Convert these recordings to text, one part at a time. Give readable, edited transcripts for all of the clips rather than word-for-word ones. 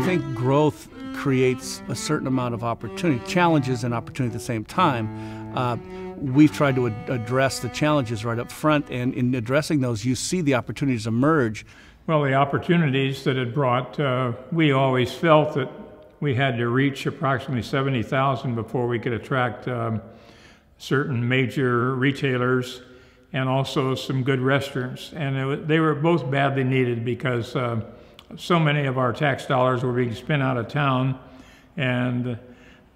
think growth creates a certain amount of opportunity, challenges and opportunity at the same time. We've tried to address the challenges right up front, and in addressing those, you see the opportunities emerge. Well, the opportunities that it brought, we always felt that we had to reach approximately 70,000 before we could attract certain major retailers and also some good restaurants. And they were both badly needed because so many of our tax dollars were being spent out of town. And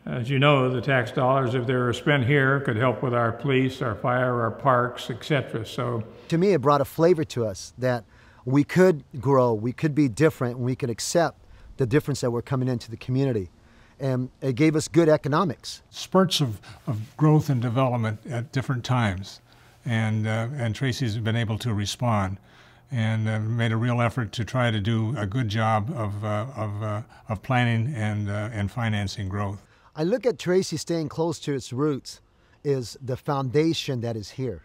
as you know, the tax dollars, if they were spent here, could help with our police, our fire, our parks, etc. So to me, it brought a flavor to us that we could grow, we could be different, and we could accept the difference that we're coming into the community. And it gave us good economics. Spurts of growth and development at different times. And Tracy's been able to respond and made a real effort to try to do a good job of planning and financing growth. I look at Tracy staying close to its roots is the foundation that is here.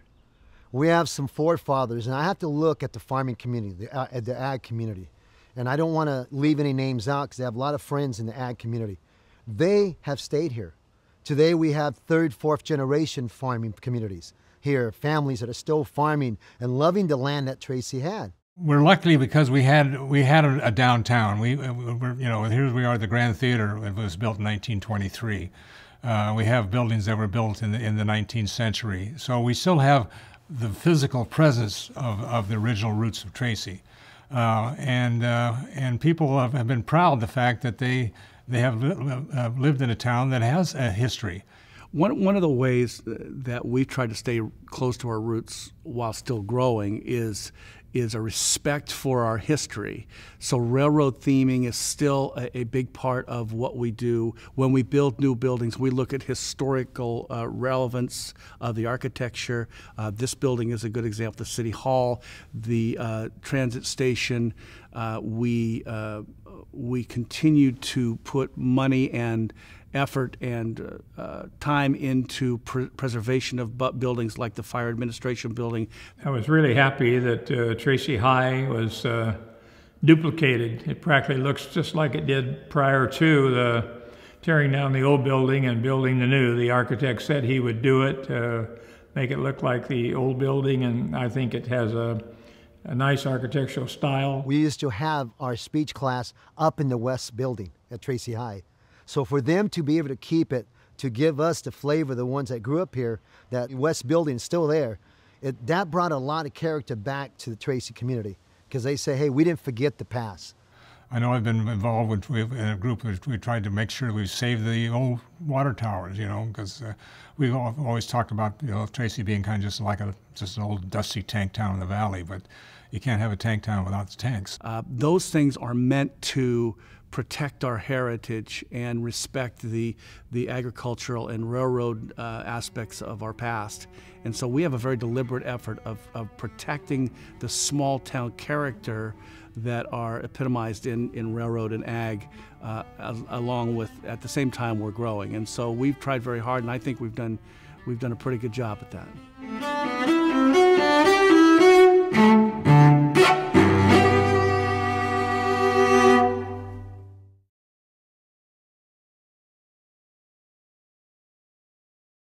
We have some forefathers, and I have to look at the farming community, the ag community. And I don't want to leave any names out because I have a lot of friends in the ag community. They have stayed here. Today we have third, fourth generation farming communities here, families that are still farming and loving the land that Tracy had. We're lucky because we had a downtown. We're, you know, here we are, the Grand Theater. It was built in 1923. We have buildings that were built in the 19th century. So we still have the physical presence of the original roots of Tracy. And people have been proud of the fact that they have lived in a town that has a history. One of the ways that we try to stay close to our roots while still growing is a respect for our history. So railroad theming is still a big part of what we do. When we build new buildings, we look at historical relevance of the architecture. This building is a good example, the City Hall, the transit station. We continue to put money and effort and time into preservation of buildings like the Fire Administration Building. I was really happy that Tracy High was duplicated. It practically looks just like it did prior to the tearing down the old building and building the new. The architect said he would do it, make it look like the old building, and I think it has a nice architectural style. We used to have our speech class up in the West building at Tracy High. So for them to be able to keep it, to give us the flavor, the ones that grew up here, that West building is still there, that brought a lot of character back to the Tracy community because they say, hey, we didn't forget the past. I know I've been involved in a group where we tried to make sure we save the old water towers, you know, because we've always talked about, you know, Tracy being kind of just an old dusty tank town in the valley, but you can't have a tank town without the tanks. Those things are meant to protect our heritage and respect the agricultural and railroad aspects of our past. And so we have a very deliberate effort of protecting the small town character that are epitomized in railroad and ag, along with, at the same time, we're growing. And so we've tried very hard, and I think we've done a pretty good job at that.